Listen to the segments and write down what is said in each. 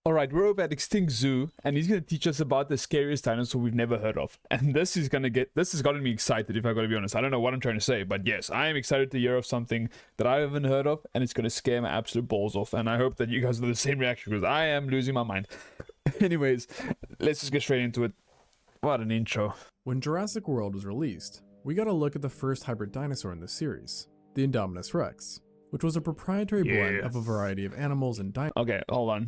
Alright, we're over at Extinct Zoo, and he's going to teach us about the scariest dinosaur we've never heard of. And this has gotten me excited, if I gotta be honest. I don't know what I'm trying to say, but yes, I am excited to hear of something that I haven't heard of, and it's going to scare my absolute balls off. And I hope that you guys have the same reaction, because I am losing my mind. Anyways, let's just get straight into it. What an intro. When Jurassic World was released, we got a look at the first hybrid dinosaur in the series, the Indominus Rex, which was a proprietary blend of a variety of animals and dinosaurs. Okay, hold on.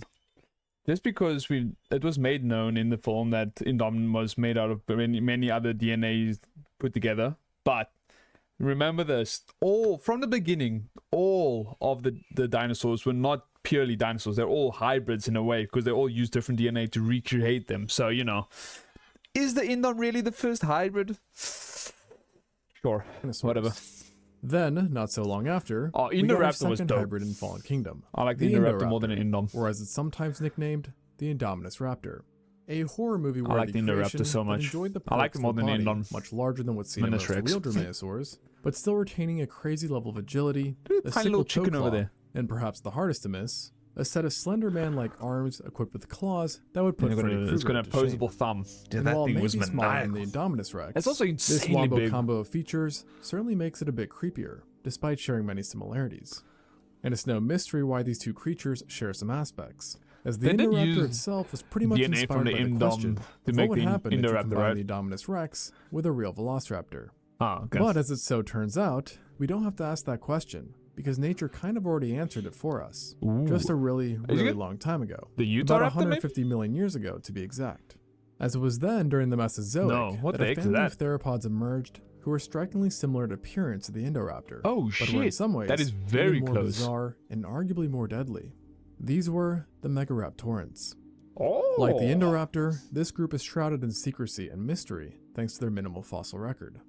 Just because it was made known in the film that Indominus was made out of many other DNAs put together, but remember this, from the beginning, all of the dinosaurs were not purely dinosaurs. They're all hybrids in a way, because they all use different DNA to recreate them. So, you know, is the Indom really the first hybrid? Sure, whatever. Then, not so long after, Indoraptor was dope. Hybrid in Fallen Kingdom. I like the Indoraptor more than an Indom. Or as it's sometimes nicknamed, the Indominus Raptor. A horror movie where I like the Indoraptor so much. I like it more than the Indom. Much larger than what's seen in most real dromaeosaurs, but still retaining a crazy level of agility, a tiny little chicken over there, and perhaps the hardest to miss, a set of slender man-like arms equipped with claws that would put Freddy Krueger to shame. It's got an opposable thumb. Dude, that thing was maniacal. The Indominus Rex, it's also insanely this wombo big. combo of features certainly makes it a bit creepier, despite sharing many similarities. And it's no mystery why these two creatures share some aspects, as the Indoraptor itself was pretty much DNA inspired from the by the question to of make what would the happen if you Indoraptor, combine right? the Indominus Rex with a real Velociraptor. Oh, okay. But as it so turns out, we don't have to ask that question, because nature kind of already answered it for us, just a really long time ago. The Utah about Raptor, 150 million years ago, to be exact. As it was then during the Mesozoic that a family of theropods emerged who were strikingly similar in appearance to the Indoraptor. Oh but were in some ways that is very more close. Bizarre and arguably more deadly. These were the Megaraptorans. Oh. Like the Indoraptor, this group is shrouded in secrecy and mystery thanks to their minimal fossil record.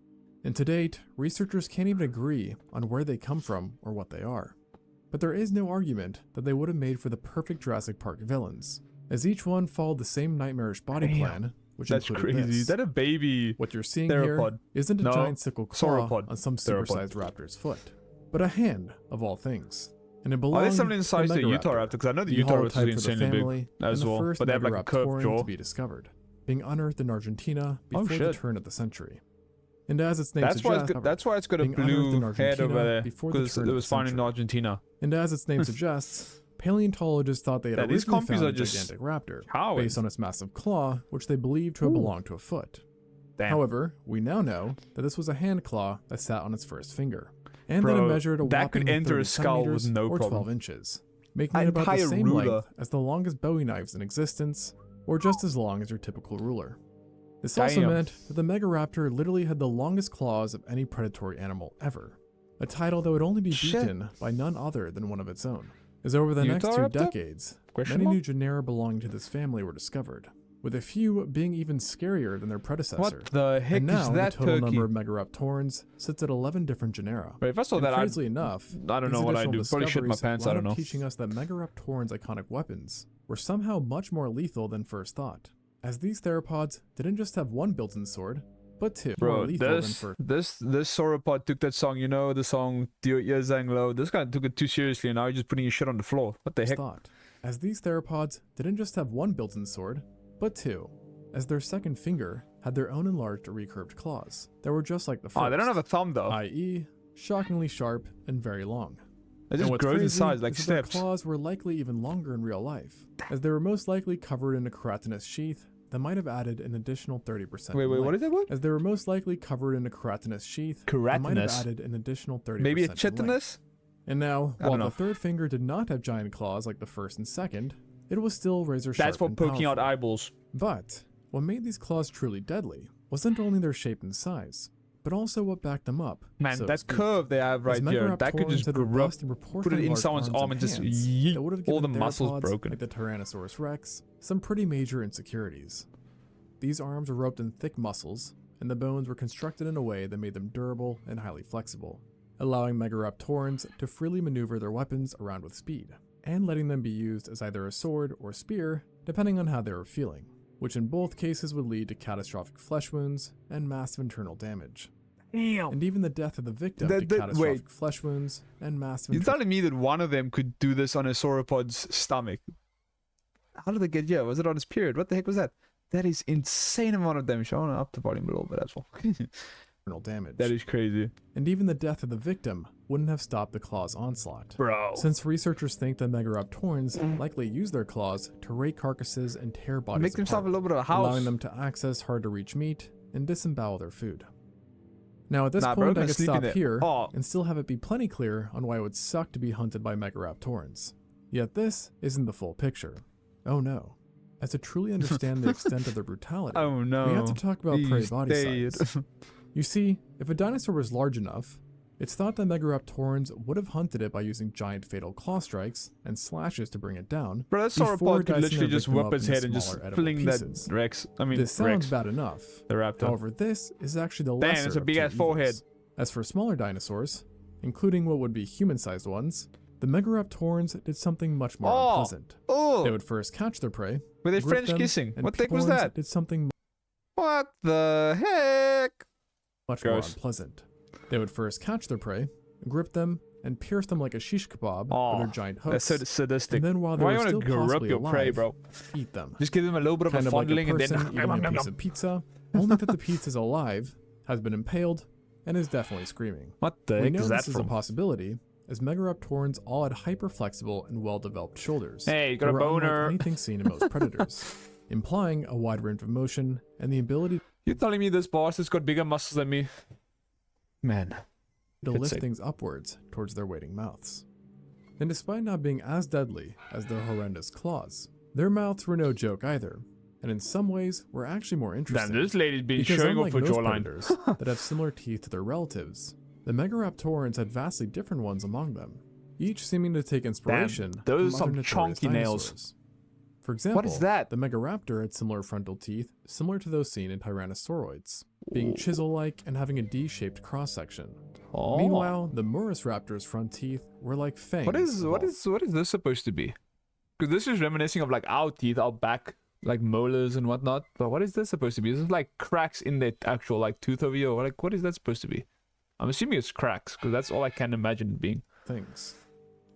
And to date, researchers can't even agree on where they come from or what they are. But there is no argument that they would have made for the perfect Jurassic Park villains, as each one followed the same nightmarish body plan, which included crazy. this. Is that a baby What you're seeing theropod? Here isn't a giant sickle claw sauropod. on some supersized raptor's foot, but a hand of all things. And it belonged there's something inside to the Utah Raptor, because I know the Utah Raptor is insanely big as well, but they have like a curved jaw. To be discovered, being unearthed in Argentina before the turn of the century. And as its name suggests, that's why it's got a blue head over there, because it was found in Argentina. And as its name suggests, paleontologists thought they had originally found a gigantic raptor, based on its massive claw, which they believed to have belonged to a foot. Damn. However, we now know that this was a hand claw that sat on its first finger, and that it measured a whopping 30 centimeters or 12 inches, making it about the same length as the longest Bowie knives in existence, or just as long as your typical ruler. This also meant that the Megaraptor literally had the longest claws of any predatory animal ever, a title that would only be beaten by none other than one of its own. As over the next 2 decades, many new genera belonging to this family were discovered, with a few being even scarier than their predecessor. What the heck and now, is that the total turkey? number of Megaraptorans sits at 11 different genera. Wait, if I saw that, crazily enough, I don't know what I do. Probably shit my pants, I don't know. Teaching us that Megaraptorans' iconic weapons were somehow much more lethal than first thought, as these theropods didn't just have one built-in sword, but two. Bro, this sauropod took that song, you know, the song "Do Your Ears Hang Low." This guy took it too seriously, and now he's just putting his shit on the floor. What the heck? As these theropods didn't just have one built-in sword, but two, as their second finger had their own enlarged or recurved claws that were just like the first. Oh, they don't have a thumb though. I.e., shockingly sharp and very long. It just grows in size like steps. Their claws were likely even longer in real life, as they were most likely covered in a keratinous sheath that might have added an additional 30%. Wait, what is that word? As they were most likely covered in a keratinous sheath that might have added an additional 30%. Maybe a chitinous? And now, while the third finger did not have giant claws like the first and second, it was still razor sharp. That's for poking out eyeballs. But what made these claws truly deadly wasn't only their shape and size, but also what backed them up. Man, that curve they have right here, that could just put it in someone's arm and just yeet all the muscles broken. Like the Tyrannosaurus Rex, some pretty major insecurities. These arms were roped in thick muscles, and the bones were constructed in a way that made them durable and highly flexible, allowing Megaraptorans to freely maneuver their weapons around with speed, and letting them be used as either a sword or spear, depending on how they were feeling, which in both cases would lead to catastrophic flesh wounds and massive internal damage. Damn. And even the death of the victim to catastrophic flesh wounds and massive... You're telling me that one of them could do this on a sauropod's stomach? How did they get here? Was it on his period? What the heck was that? That is insane amount of damage. I want to up the volume a little bit as well. Damage. That is crazy. And even the death of the victim wouldn't have stopped the claw's onslaught. Bro. Since researchers think that Megaraptorans likely use their claws to rake carcasses and tear bodies Make themselves a little bit of a house. allowing them to access hard-to-reach meat and disembowel their food. Now at this point, I could stop here and still have it be plenty clear on why it would suck to be hunted by Megaraptorans. Yet this isn't the full picture. Oh no. As to truly understand the extent of their brutality, we have to talk about prey body size. You see, if a dinosaur was large enough, it's thought that Megaraptorans would have hunted it by using giant fatal claw strikes and slashes to bring it down. Bro, that sauropod could literally just whip its head and just fling that Rex. This sounds bad enough. The raptor. However, this is actually the lesser. Damn, it's a big ass forehead. As for smaller dinosaurs, including what would be human-sized ones, the Megaraptorans did something much more unpleasant. They would first catch their prey. Were they French kissing? What the heck was that? Did something. What the heck? Much more unpleasant. They would first catch their prey, grip them, and pierce them like a shish kebab with their giant hooks. That's so sadistic. And then while they were still possibly alive, prey, bro? Eat them. Just give them a little bit of a fondling like a and then eating a piece of pizza. Only that the pizza's alive, has been impaled, and is definitely screaming. What the heck is that this is a possibility, as Megaraptorans all had hyper-flexible and well-developed shoulders. Hey, you got a boner. Unlike anything seen in most predators, implying a wide range of motion and the ability. You're telling me this boss has got bigger muscles than me? Man. To lift things upwards towards their waiting mouths. And despite not being as deadly as their horrendous claws, their mouths were no joke either, and in some ways were actually more interesting. Damn, this lady's been showing off her jawline. That have similar teeth to their relatives, the Megaraptorans had vastly different ones among them, each seeming to take inspiration those from are some chunky nails. For example, what is that? The Megaraptor had similar frontal teeth, similar to those seen in Tyrannosauroids, being chisel-like and having a D-shaped cross-section. Meanwhile, the Raptor's front teeth were like fangs. What is this supposed to be? Because this is reminiscing of like our teeth, our back, like molars and whatnot. But what is this supposed to be? Is this like cracks in the actual like tooth over here? Or like what is that supposed to be? I'm assuming it's cracks because that's all I can imagine it being. Things.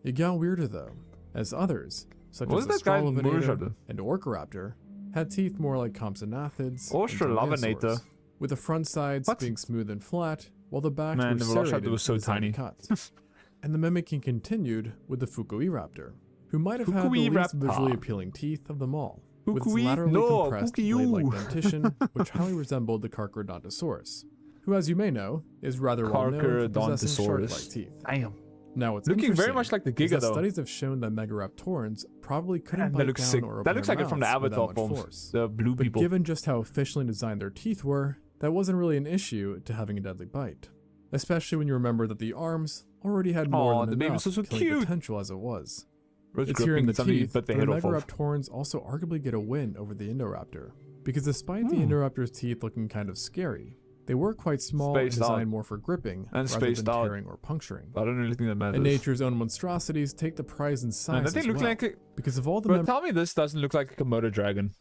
It got weirder though, as others, such as the Australopithecus and Orcaraptor, had teeth more like Compsognathids, Australopithecus, with the front sides being smooth and flat, while the backs were the serrated was so tiny. Cut. And the mimicking continued with the Fukuiraptor, who might have had the least visually appealing teeth of them all, with its laterally compressed blade-like dentition, which highly resembled the Carcharodontosaurus, who, as you may know, is rather well known for possessing shark-like teeth. Damn. Now, what's looking very much like the Giga, though. Studies have shown that Megaraptorans probably couldn't bite down or open that looks their like it from the Avatar films. The blue people. But given just how efficiently designed their teeth were, that wasn't really an issue to having a deadly bite. Especially when you remember that the arms already had more than enough killing potential as it was. It's here in the teeth, but the Megaraptorans also arguably get a win over the Indoraptor. Because despite the Indoraptor's teeth looking kind of scary, they were quite small and designed more for gripping and rather than tearing or puncturing. I don't really think that matters. And nature's own monstrosities take the prize in size as well. Like because of all the tell me this doesn't look like a Komodo dragon.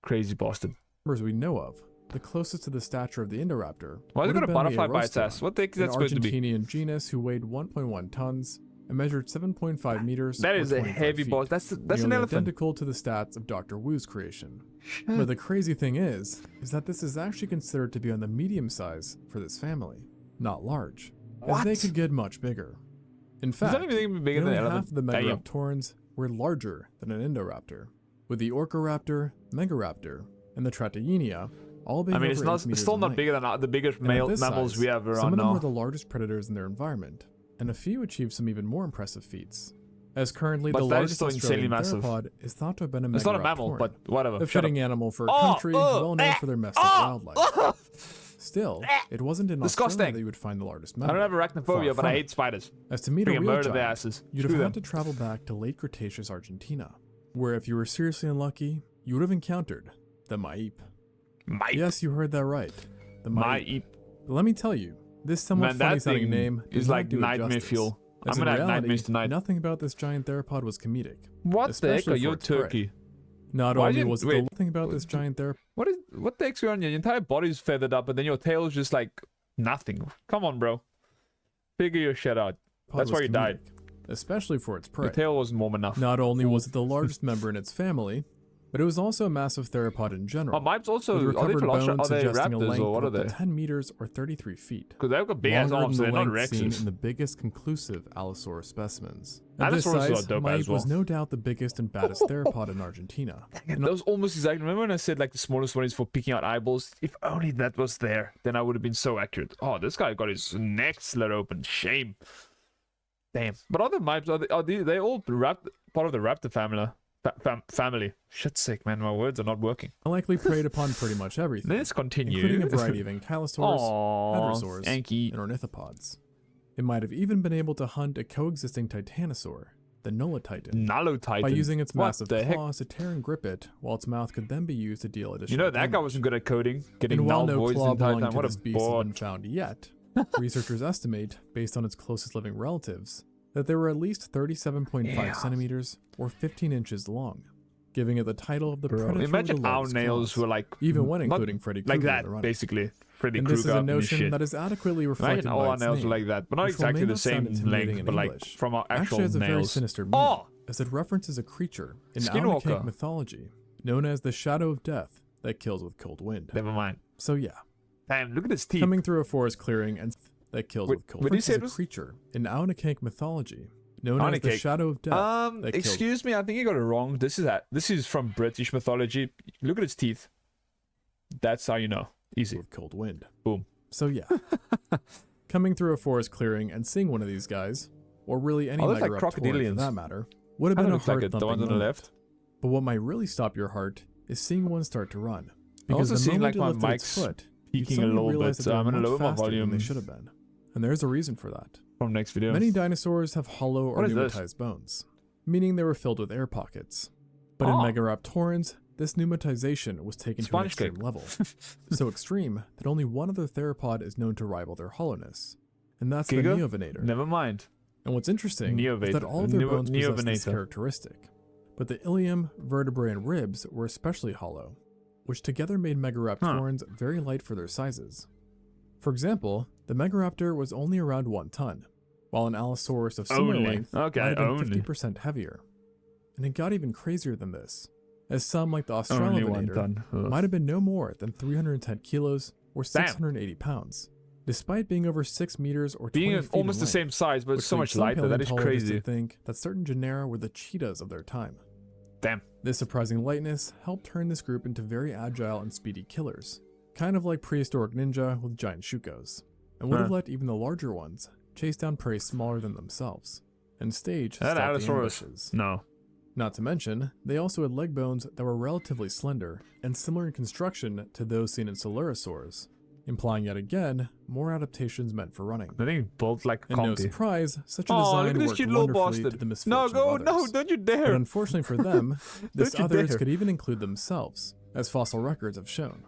Crazy bastard. Members we know of, the closest to the stature of the Indoraptor. Why is it got a butterfly by its ass? What the heck is that supposed to be? An Argentinian genus who weighed 1.1 tons and measured 7.5 meters. That is a heavy boss. That's an elephant. Identical to the stats of Dr. Wu's creation. But the crazy thing is that this is actually considered to be on the medium size for this family, not large, as they could get much bigger. In fact, bigger than half of the Megaraptorans were larger than an Indoraptor, with the Orcaraptor, Megaraptor, and the Trataenia all being it's still not bigger than the biggest mammals we have around now. Some of them were the largest predators in their environment, and a few achieved some even more impressive feats. As currently the largest Australian theropod is thought to have been a Megaraptor. It's not a mammal, but whatever. A fitting animal for a country well known for their messed up wildlife. Still, it wasn't in Australia that you would find the largest mammal. I don't have arachnophobia, but I hate spiders. As to meet a real giant, you'd have had to travel back to late Cretaceous Argentina, where if you were seriously unlucky, you would have encountered the Maipe. Yes, you heard that right. The Maipe. But let me tell you, this somewhat funny-sounding name is like nightmare fuel. I'm gonna have nightmares tonight. Nothing about this giant theropod was comedic. What the heck are you, turkey? Not only was the thing about this giant theropod. What the heck's going on? Your entire body's feathered up, and then your tail's just like nothing. Come on, bro. Figure your shit out. That's why you died. especially for its prey. The tail wasn't warm enough. Not only was it the largest member in its family, but it was also a massive theropod in general. Mipes also, with recovered bones are they suggesting a raptors length or what of are up they? to 10 meters or 33 feet. Because they've got big ass arms, so they're not seen Rexes. in the biggest conclusive Allosaurus specimens. At this Allosaurus size, are dope Mipe as well. was no doubt the biggest and baddest theropod in Argentina. That was almost exactly. Remember when I said like the smallest one is for picking out eyeballs? If only that was there, then I would have been so accurate. Oh, this guy got his neck slit open. Shame. Damn. But other Mipes, are they all part of the raptor family? Family. Shit's sake, man. My words are not working. Likely preyed upon pretty much everything. Let's continue. Including a variety of ankylosaurs, hadrosaurs, Anky. and ornithopods. It might have even been able to hunt a coexisting titanosaur, the Nolotitan, by using its massive claws to tear and grip it, while its mouth could then be used to deal additional You know, that damage. guy wasn't good at coding. Getting And while null no voids the claw entire belonging time. to What this a beast has bot. been found yet, researchers estimate, based on its closest living relatives, that they were at least 37.5 centimeters or 15 inches long, giving it the title of the predator with Imagine the our largest nails claws, were like... even when including Freddy Krueger like in that, the running. basically. Freddy And Krueger this is a up in his notion shit. that is adequately reflected Imagine all by our its nails name, were like that, but not which, while exactly may the not sound same intimidating length, in but like English, from our actually actual has a very nails. sinister meaning, Oh! as it references a creature in Skinwalker. Aonakink mythology known as the Shadow of Death that kills with cold wind. Never mind. So yeah, Damn, look at his teeth. coming through a forest clearing and that kills with cold what wind did you say is it a was? creature in Aonakink mythology known as the Aonakink. Shadow of Death that kills Excuse me, I think you got it wrong. This is from British mythology. Look at its teeth. That's how you know. Easy. with cold wind. Boom. So yeah, coming through a forest clearing and seeing one of these guys, or really any those like Megaraptor for crocodilians. that matter, would have Kinda been a looks like heart-thumping the ones on the moment. left. But what might really stop your heart is seeing one start to run. I Because also the see moment like it my lifted its mic's foot, you peaking a suddenly little bit, realize that so they're I'm gonna much lower my faster than volume they should have been. And there's a reason for that. from next video. Many dinosaurs have hollow or What is this? pneumatized bones, meaning they were filled with air pockets. But in Oh. Megaraptorans, this pneumatization was taken to an Sponge extreme cake. level. So extreme that only one other theropod is known to rival their hollowness. And that's the Giga? Neovenator. Never mind. And what's interesting is Neovate- that all of their Neo- bones possess this Neovenator. characteristic. But the ilium, vertebrae, and ribs were especially hollow, which together made Megaraptorans very light for their sizes. For example, the Megaraptor was only around 1 ton, while an Allosaurus of similar Only. length Okay, might have been only. 50% heavier. And it got even crazier than this, as some like the Only 1 Australovenator ton. Ugh. might have been no more than 310 kilos or 680 pounds, despite being over 6 meters or 20 Being feet almost in the length, same size, but which so leads much some lighter. That is paleontologists crazy. to think that certain genera were the cheetahs of their time. Damn. This surprising lightness helped turn this group into very agile and speedy killers, kind of like prehistoric ninja with giant shukos, and would have let even the larger ones chase down prey smaller than themselves, and stage That stealthy Allosaurus. ambushes. No. Not to mention, they also had leg bones that were relatively slender and similar in construction to those seen in Coelurosaurs, implying yet again more adaptations meant for running. I think both like And no compy. surprise, such a Oh, look design at this worked cute little wonderfully to bastard. the No, misfortune go, of no, others. don't you But dare. unfortunately for them, this Don't you others dare. could even include themselves, as fossil records have shown.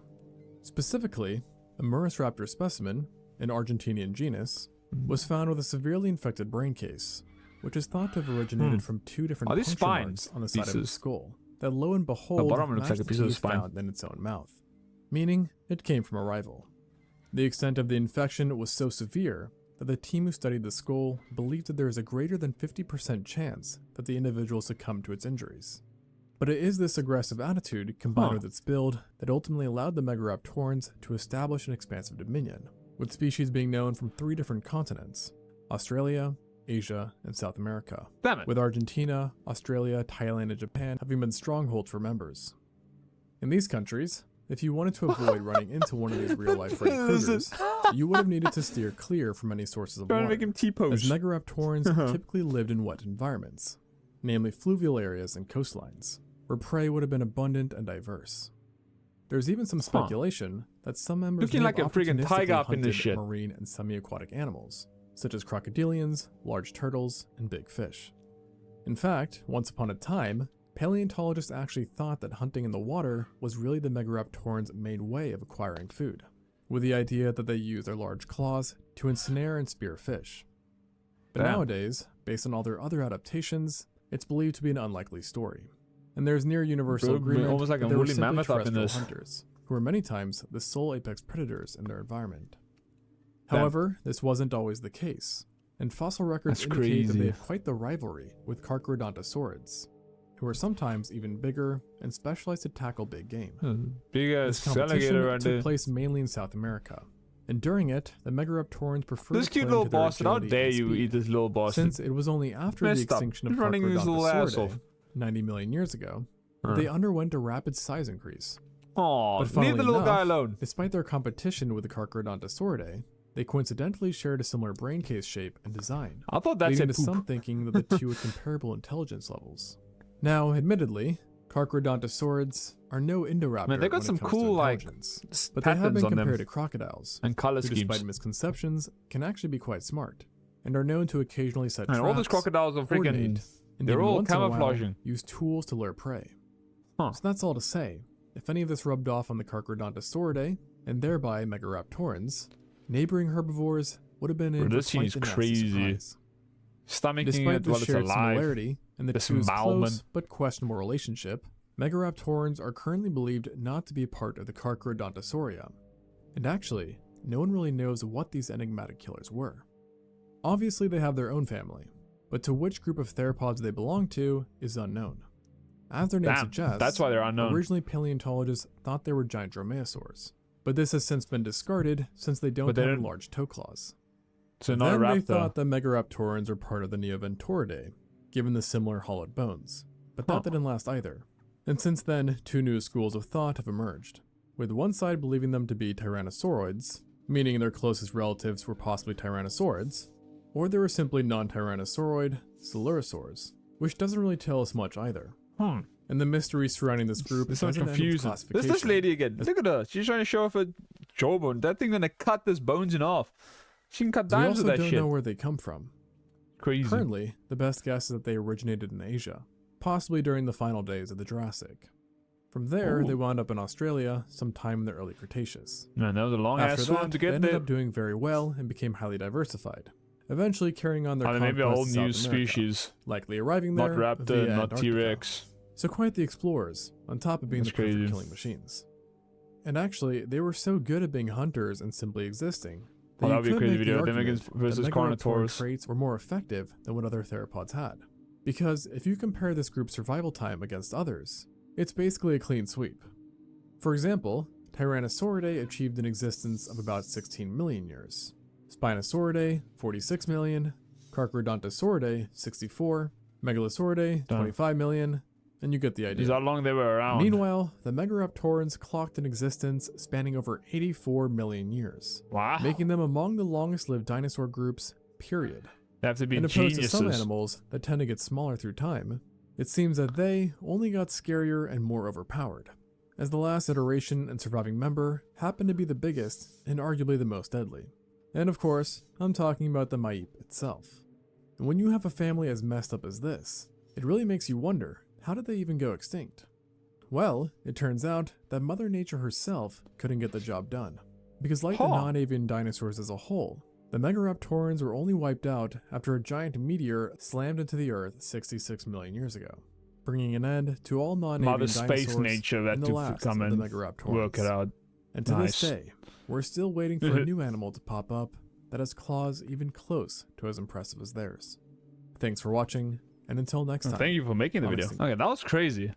Specifically, a Megaraptor specimen, an Argentinian genus, was found with a severely infected brain case, which is thought to have originated from 2 different Are these puncture spines? marks on the side of the Pieces? skull that lo and behold bottom looks like matched a piece the of teeth spine. found in its own mouth, meaning it came from a rival. The extent of the infection was so severe that the team who studied the skull believed that there is a greater than 50% chance that the individual succumbed to its injuries. But it is this aggressive attitude combined with its build that ultimately allowed the Megaraptorans to establish an expansive dominion, with species being known from 3 different continents: Australia, Asia, and South America, Damn it. with Argentina, Australia, Thailand, and Japan having been strongholds for members. In these countries, if you wanted to avoid running into one of these real-life Freddy Kruegers, you would have needed to steer clear from any sources of Trying to water, make him as T-pose. Megaraptorans typically lived in wet environments, namely fluvial areas and coastlines, where prey would have been abundant and diverse. There's even some speculation that some members Looking may like have a friggin' opportunistically tiger up in this hunted shit. marine and semi-aquatic animals, such as crocodilians, large turtles, and big fish. In fact, once upon a time, paleontologists actually thought that hunting in the water was really the Megaraptorans' main way of acquiring food, with the idea that they used their large claws to ensnare and spear fish. But Damn. nowadays, based on all their other adaptations, it's believed to be an unlikely story. And there's near universal Bro, agreement almost like that a there were woolly simply mammoth up in terrestrial this. hunters, who are many times the sole apex predators in their environment. Damn. However, this wasn't always the case, and fossil records indicate that they had quite the rivalry with Carcharodontosaurids, who are sometimes even bigger and specialized to tackle big game. This competition took place mainly in South America, and during it, the Megaraptorans preferred this cute little bastard. How dare you eat this little bastard? Since it was only after the extinction of Carcharodontosauridae 90 million years ago, they underwent a rapid size increase. Aw, leave the little guy alone. Despite their competition with the Carcharodontosauridae, they coincidentally shared a similar brain case shape and design, I thought that's leading to some thinking that the two had comparable intelligence levels. Now, admittedly, Carcharodontosaurids are no Indoraptor. Man, they got some cool like but they have been compared to crocodiles and color who, schemes. Despite misconceptions, can actually be quite smart and are known to occasionally set traps. All those crocodiles are freaking. They're all camouflaging. Use tools to lure prey. So that's all to say. If any of this rubbed off on the Carcharodontosauridae and thereby Megaraptorans, neighboring herbivores would have been in for quite the nasty surprise. Despite the shared similarity and the two's close but questionable relationship, Megaraptorans are currently believed not to be a part of the Carcharodontosauria, and actually, no one really knows what these enigmatic killers were. Obviously they have their own family, but to which group of theropods they belong to is unknown. As their name suggests, that's why they're unknown. Originally paleontologists thought they were giant dromaeosaurs, but this has since been discarded since they don't have large toe claws. So then they thought the Megaraptorans are part of the Neoventuridae, given the similar hollowed bones, but that didn't last either. And since then, two new schools of thought have emerged, with one side believing them to be tyrannosauroids, meaning their closest relatives were possibly tyrannosaurids, or they were simply non-tyrannosauroid coelurosaurs, which doesn't really tell us much either. And the mystery surrounding this group is confusing. This lady again. Look at her. She's trying to show off her jawbone. That thing's gonna cut this bones in half. She can cut dimes with that shit. We also don't know where they come from. Crazy. Currently, the best guess is that they originated in Asia, possibly during the final days of the Jurassic. From there, they wound up in Australia sometime in the early Cretaceous. Man, that was a long ass swim to get there. They ended up doing very well and became highly diversified, eventually carrying on their conquest maybe a whole to new South America, species. likely arriving there not raptor, via not Antarctica. T-Rex. So quite the explorers, on top of being the perfect killing machines. And actually, they were so good at being hunters and simply existing that that'd be a crazy video. Them versus Carnotaurus traits were more effective than what other theropods had. Because if you compare this group's survival time against others, it's basically a clean sweep. For example, Tyrannosauridae achieved an existence of about 16 million years, Spinosauridae 46 million, Carcharodontosauridae 64, Megalosauridae 25 million, and you get the idea. Is how long they were around. Meanwhile, the Megaraptorans clocked an existence spanning over 84 million years, making them among the longest-lived dinosaur groups, period. They have to be and opposed to some animals that tend to get smaller through time, it seems that they only got scarier and more overpowered, as the last iteration and surviving member happened to be the biggest and arguably the most deadly. And of course, I'm talking about the Maip itself. And when you have a family as messed up as this, it really makes you wonder, how did they even go extinct? Well, it turns out that Mother Nature herself couldn't get the job done, because like the non-avian dinosaurs as a whole, the Megaraptorans were only wiped out after a giant meteor slammed into the Earth 66 million years ago, bringing an end to all non-avian dinosaurs space nature that and the last come of the and Megaraptorans. Work it out. And to this day, we're still waiting for a new animal to pop up that has claws even close to as impressive as theirs. Thanks for watching, and until next time. Thank you for making the video. Okay, that was crazy.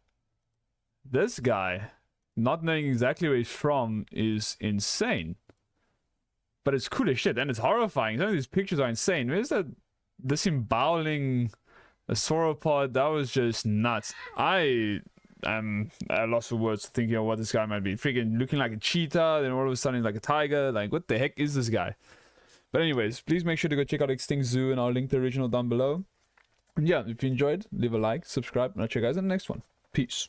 This guy, not knowing exactly where he's from, is insane. But it's cool as shit, and it's horrifying. Some of these pictures are insane. Where's that disemboweling a sauropod? That was just nuts. I lost for words thinking of what this guy might be. Freaking looking like a cheetah, then all of a sudden he's like a tiger. Like, what the heck is this guy? But anyways, please make sure to go check out Extinct Zoo, and I'll link the original down below. And yeah, if you enjoyed, leave a like, subscribe, and I'll check you guys in the next one. Peace.